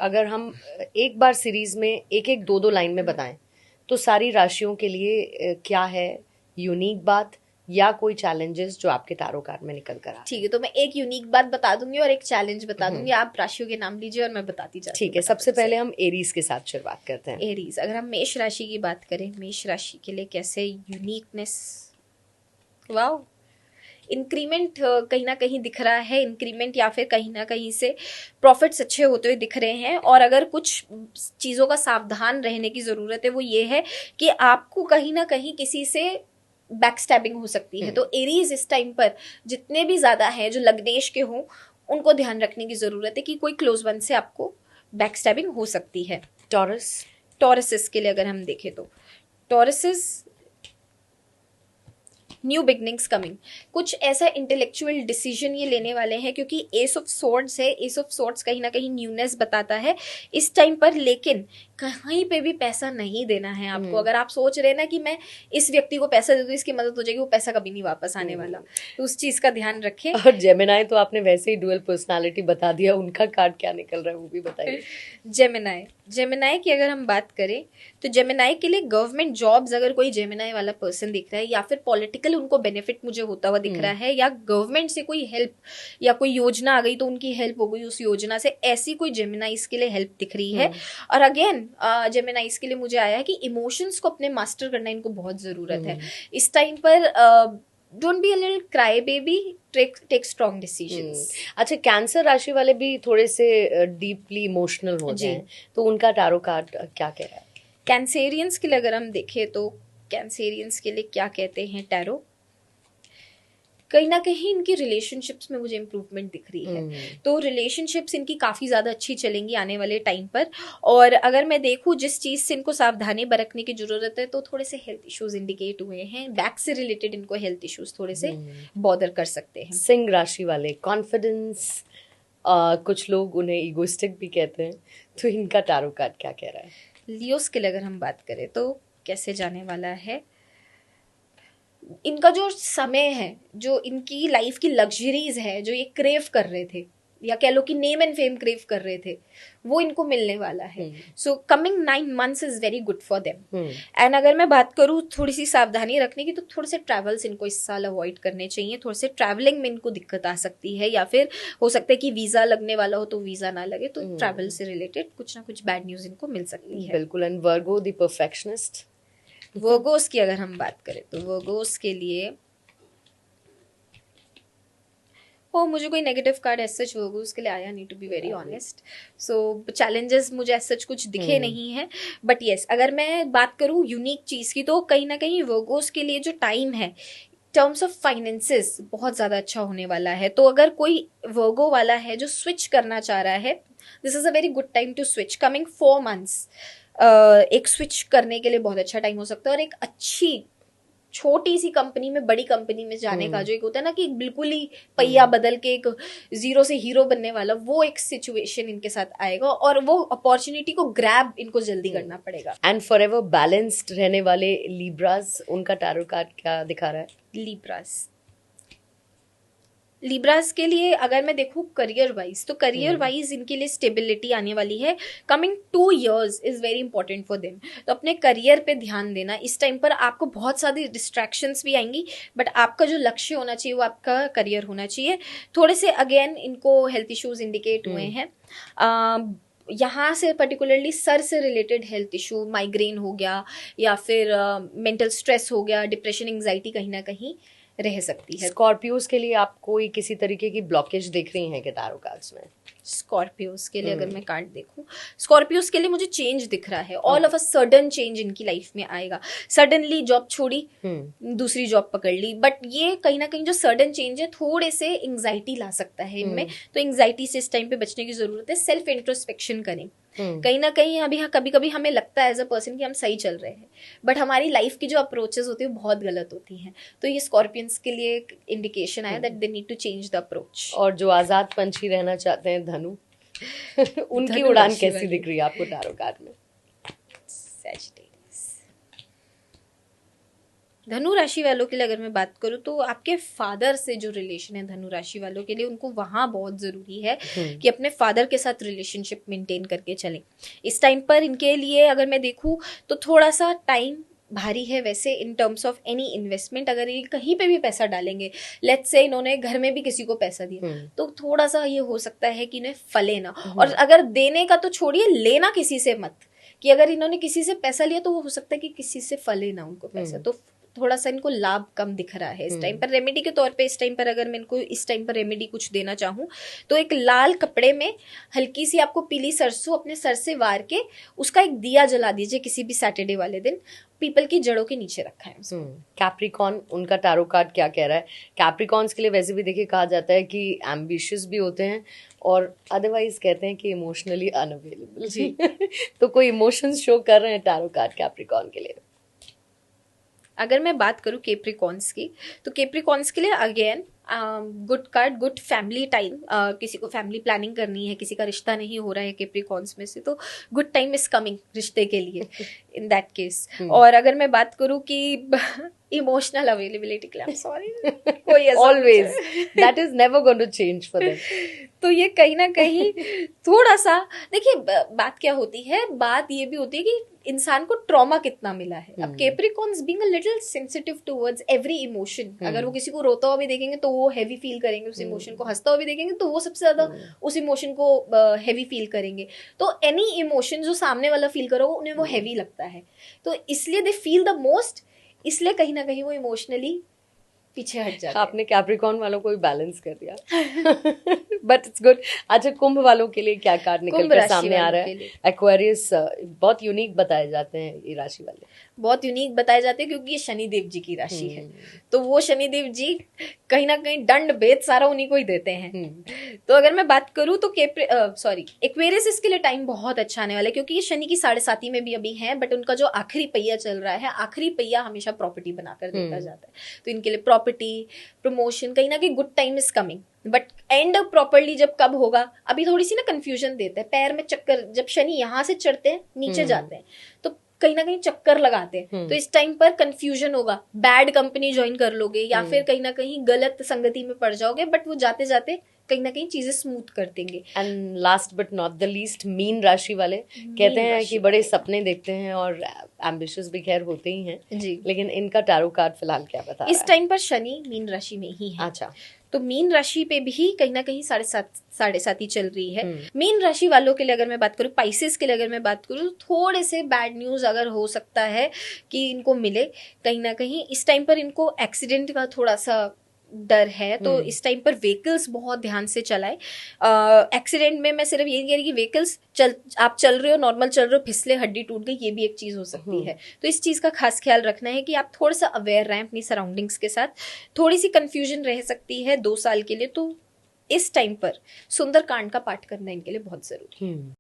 अगर हम एक बार सीरीज में एक एक दो दो लाइन में बताएं तो सारी राशियों के लिए क्या है यूनिक बात या कोई चैलेंजेस जो आपके तारो कार्ड में निकल कर आ रहे हैं? ठीक है, तो मैं एक यूनिक बात बता दूंगी और एक चैलेंज बता दूंगी, आप राशियों के नाम लीजिए और मैं बताती जाती हूँ। ठीक है, सबसे पहले हम एरीज के साथ शुरुआत करते हैं। एरीज, अगर हम मेष राशि की बात करें, मेष राशि के लिए कैसे यूनिकनेस, वाह, इंक्रीमेंट कहीं ना कहीं दिख रहा है, इंक्रीमेंट या फिर कहीं ना कहीं से प्रॉफिट्स अच्छे होते हुए दिख रहे हैं। और अगर कुछ चीज़ों का सावधान रहने की ज़रूरत है वो ये है कि आपको कहीं ना कहीं किसी से बैक स्टैबिंग हो सकती है। तो एरीज इस टाइम पर जितने भी ज़्यादा हैं जो लग्नेश के हों, उनको ध्यान रखने की ज़रूरत है कि कोई क्लोज वन से आपको बैक स्टैबिंग हो सकती है। टॉरस, टॉरसेस के लिए अगर हम देखें तो टॉरसेस, न्यू बिगनिंग्स कमिंग, कुछ ऐसा इंटेलेक्चुअल डिसीजन ये लेने वाले हैं, क्योंकि एस ऑफ सॉर्ड्स है। एस ऑफ सॉर्ड्स कहीं ना कहीं न्यूनेस बताता है इस टाइम पर, लेकिन कहीं पे भी पैसा नहीं देना है आपको। अगर आप सोच रहे हैं ना कि मैं इस व्यक्ति को पैसा दे दूं इसकी मदद हो जाएगी, वो पैसा कभी नहीं वापस आने वाला, तो उस चीज का ध्यान रखें। और जेमिनाई तो आपने वैसे ही डुअल पर्सनालिटी बता दिया, उनका कार्ड क्या निकल रहा है वो भी बताइए। जेमिनाई, जेमिनाई की अगर हम बात करें तो जेमिनाई के लिए गवर्नमेंट जॉब्स, अगर कोई जेमिनाई वाला पर्सन दिख रहा है या फिर पॉलिटिकल उनको बेनिफिट मुझे होता हुआ दिख रहा है, या गवर्नमेंट से कोई हेल्प या कोई योजना आ गई तो उनकी हेल्प हो गई उस योजना से, ऐसी कोई जेमिनाइज के लिए हेल्प दिख रही है। और अगेन जेमिनाइज के लिए मुझे आया है कि इमोशंस को अपने मास्टर करना इनको बहुत ज़रूरत है इस टाइम पर। Don't be a little cry baby, take strong decisions. अच्छा, कैंसर राशि वाले भी थोड़े से डीपली इमोशनल हो जाएं, तो उनका टैरो कार्ड क्या कह रहा है? कैंसेरियंस के लिए अगर हम देखें तो कैंसेरियंस के लिए क्या कहते हैं टैरो, कहीं ना कहीं इनकी रिलेशनशिप्स में मुझे इम्प्रूवमेंट दिख रही है। तो रिलेशनशिप्स इनकी काफ़ी ज़्यादा अच्छी चलेंगी आने वाले टाइम पर। और अगर मैं देखूँ जिस चीज़ से इनको सावधानी बरतने की ज़रूरत है, तो थोड़े से हेल्थ इश्यूज इंडिकेट हुए हैं, बैक से रिलेटेड इनको हेल्थ इश्यूज थोड़े से बॉदर कर सकते हैं। सिंह राशि वाले कॉन्फिडेंस, कुछ लोग उन्हें ईगोइस्टिक भी कहते हैं, तो इनका टैरो कार्ड क्या कह रहा है? लियोस के लिए अगर हम बात करें तो कैसे जाने वाला है, इनका जो समय है, जो इनकी लाइफ की लग्जरीज है, जो ये क्रेव कर रहे थे, या कह लो कि नेम एंड फेम क्रेव कर रहे थे, वो इनको मिलने वाला है। So coming 9 months is very good for them. And अगर मैं बात करूँ थोड़ी सी सावधानी रखने की, तो थोड़े से ट्रैवल्स इनको इस साल अवॉइड करने चाहिए। थोड़े से ट्रैवलिंग में इनको दिक्कत आ सकती है, या फिर हो सकता है कि वीज़ा लगने वाला हो तो वीज़ा ना लगे, तो ट्रैवल से रिलेटेड कुछ ना कुछ बैड न्यूज़ इनको मिल सकती है। बिल्कुल। And Virgo the perfectionist, Virgo's की अगर हम बात करें तो वर्गोस के लिए मुझे कोई negative card as such Virgos के लिए आया नहीं, to be very honest. So challenges मुझे एज सच कुछ दिखे नहीं है। बट येस, अगर मैं बात करूँ यूनिक चीज़ की, तो कहीं ना कहीं वर्गोस के लिए जो टाइम है टर्म्स ऑफ फाइनेंसेस बहुत ज़्यादा अच्छा होने वाला है। तो अगर कोई वर्गो वाला है जो स्विच करना चाह रहा है, this is a very good time to switch. Coming 4 months एक स्विच करने के लिए बहुत अच्छा टाइम हो सकता है। और एक अच्छी छोटी सी कंपनी में बड़ी कंपनी में जाने का जो एक होता है ना कि बिल्कुल ही पहिया बदल के एक जीरो से हीरो बनने वाला, वो एक सिचुएशन इनके साथ आएगा, और वो अपॉर्चुनिटी को ग्रैब इनको जल्दी करना पड़ेगा। एंड फॉर एवर बैलेंस्ड रहने वाले लिब्रास, उनका टैरो कार्ड क्या दिखा रहा है? लिब्रास के लिए अगर मैं देखूँ करियर वाइज, तो करियर वाइज इनके लिए स्टेबिलिटी आने वाली है। Coming 2 years is very important for them. तो अपने करियर पे ध्यान देना इस टाइम पर। आपको बहुत सारी डिस्ट्रैक्शंस भी आएंगी, बट आपका जो लक्ष्य होना चाहिए वो आपका करियर होना चाहिए। थोड़े से अगेन इनको हेल्थ इश्यूज इंडिकेट हुए हैं। यहाँ से पर्टिकुलरली सर से रिलेटेड हेल्थ इशू, माइग्रेन हो गया, या फिर मेंटल स्ट्रेस हो गया, डिप्रेशन, एंग्जाइटी कहीं ना कहीं रह सकती है। स्कॉर्पियोज के लिए आप कोई किसी तरीके की ब्लॉकेज देख रही हैं क्या टैरो कार्ड्स में? स्कॉर्पियोज के लिए अगर मैं कार्ड देखूं, स्कॉर्पियोज के लिए मुझे चेंज दिख रहा है। All of a sudden change इनकी लाइफ में आएगा। सडनली जॉब छोड़ी, दूसरी जॉब पकड़ ली, बट ये कहीं ना कहीं जो सडन चेंज है थोड़े से एंग्जाइटी ला सकता है इनमें। तो एंग्जाइटी से इस टाइम पे बचने की जरूरत है। सेल्फ इंट्रोस्पेक्शन करें। कहीं ना कहीं अभी कभी कभी हमें लगता है एज अ पर्सन कि हम सही चल रहे हैं, बट हमारी लाइफ की जो अप्रोचेस होती है बहुत गलत होती हैं। तो ये स्कॉर्पियंस के लिए एक इंडिकेशन आया that they need to change the approach. और जो आजाद पंछी रहना चाहते हैं धनु उनकी उड़ान कैसी दिख रही है आपको टैरो कार्ड में? सैजिटेरियस, धनु राशि वालों के लिए अगर मैं बात करूँ तो आपके फादर से जो रिलेशन है धनु राशि वालों के लिए, उनको वहाँ बहुत ज़रूरी है कि अपने फादर के साथ रिलेशनशिप मेंटेन करके चलें। इस टाइम पर इनके लिए अगर मैं देखूँ तो थोड़ा सा टाइम भारी है वैसे in terms of any investment. अगर ये कहीं पे भी पैसा डालेंगे, लेट्स से इन्होंने घर में भी किसी को पैसा दिया तो थोड़ा सा ये हो सकता है कि इन्हें फले ना। और अगर देने का तो छोड़िए, लेना किसी से मत, कि अगर इन्होंने किसी से पैसा लिया तो वो हो सकता है कि किसी से फले ना उनको पैसा, तो थोड़ा सा इनको लाभ कम दिख रहा है इस टाइम पर। रेमेडी के तौर पे इस टाइम पर अगर मैं इनको इस टाइम पर रेमेडी कुछ देना चाहूँ तो एक लाल कपड़े में हल्की सी आपको पीली सरसों अपने सर से वार के उसका एक दिया जला दीजिए किसी भी सैटरडे वाले दिन, पीपल की जड़ों के नीचे रखा है। कैप्रिकॉन, उनका टैरो कार्ड क्या कह रहा है? कैप्रिकॉन्स के लिए वैसे भी देखिए कहा जाता है कि एम्बिशियस भी होते हैं और अदरवाइज कहते हैं कि इमोशनली अनअवेलेबल जी। तो कोई इमोशंस शो कर रहे हैं टैरो कार्ड कैप्रिकॉन के लिए? अगर मैं बात करूँ केप्रिकॉन्स की, तो केप्रिकॉन्स के लिए again good card, good family time. किसी को फैमिली प्लानिंग करनी है, किसी का रिश्ता नहीं हो रहा है केप्रिकॉन्स में से, तो गुड टाइम इज कमिंग रिश्ते के लिए इन दैट केस। और अगर मैं बात करूँ कि इमोशनल अवेलेबिलिटी के लिए, सॉरी कोई always that is never going to change for them. तो ये कहीं ना कहीं थोड़ा सा देखिए, बात क्या होती है, बात ये भी होती है कि इंसान को ट्रॉमा कितना मिला है। अब Capricorns being a little sensitive towards every emotion, अगर वो किसी को रोता हुआ भी देखेंगे तो वो हैवी फील करेंगे उस इमोशन को, हंसता हुआ भी देखेंगे तो वो सबसे ज्यादा उस इमोशन को हैवी फील करेंगे। तो एनी इमोशन जो सामने वाला फील करो उन्हें वो हैवी लगता है, तो इसलिए दे फील द मोस्ट, इसलिए कहीं ना कहीं वो इमोशनली पीछे हट जाते हैं। आपने कैप्रिकॉन वालों को भी बैलेंस कर दिया बट इट्स गुड। अच्छा, कुंभ वालों के लिए क्या कार्ड निकल कर सामने आ रहा है? एक्वेरियस बहुत यूनिक बताए जाते हैं ये राशि वाले, बहुत यूनिक बताए जाते हैं क्योंकि ये शनिदेव जी की राशि है, तो वो शनिदेव जी कहीं ना कहीं दंड भेद सारा उन्हीं को ही देते हैं। तो अगर मैं बात करूँ तो एक्वेरियस इसके लिए टाइम बहुत अच्छा आने वाला है, क्योंकि ये शनि की 7.5 में भी अभी है, बट उनका जो आखिरी पहिया चल रहा है, आखिरी पहिया हमेशा प्रॉपर्टी बनाकर देता जाता है। तो इनके लिए प्रॉपर्टी, प्रमोशन, कहीं ना कहीं good time is coming. But and properly जब कब होगा, अभी थोड़ी सी ना कंफ्यूजन देते हैं, पैर में चक्कर, जब शनि यहाँ से चढ़ते हैं नीचे जाते हैं तो कहीं ना कहीं चक्कर लगाते हैं, तो इस टाइम पर कंफ्यूजन होगा, बैड कंपनी ज्वाइन कर लोगे या फिर कहीं ना कहीं गलत संगति में पड़ जाओगे, बट वो जाते जाते कहीं ना कहीं चीजें स्मूथ कर देंगे। And last but not the least, mean राशि वाले कहते हैं कि बड़े सपने देखते हैं और एम्बिशियस भी खैर होते ही हैं जी, लेकिन इनका टैरो कार्ड फिलहाल क्या बता रहा है? इस टाइम पर शनि मीन राशि में ही है। अच्छा, तो मीन राशि पे भी कहीं ना कहीं 7.5 ही चल रही है। मीन राशि वालों के लिए अगर मैं बात करूँ, पाइसेस के लिए अगर मैं बात करूँ, थोड़े से बैड न्यूज अगर हो सकता है कि इनको मिले, कहीं ना कहीं इस टाइम पर इनको एक्सीडेंट का थोड़ा सा डर है, तो इस टाइम पर व्हीकल्स बहुत ध्यान से चलाएं। एक्सीडेंट में मैं सिर्फ यही कह रही कि व्हीकल्स आप चल रहे हो, नॉर्मल चल रहे हो, फिसले, हड्डी टूट गई, ये भी एक चीज हो सकती है। तो इस चीज का खास ख्याल रखना है कि आप थोड़ा सा अवेयर रहें अपनी सराउंडिंग्स के साथ। थोड़ी सी कंफ्यूजन रह सकती है 2 साल के लिए, तो इस टाइम पर सुंदरकांड का पाठ करना इनके लिए बहुत जरूरी है।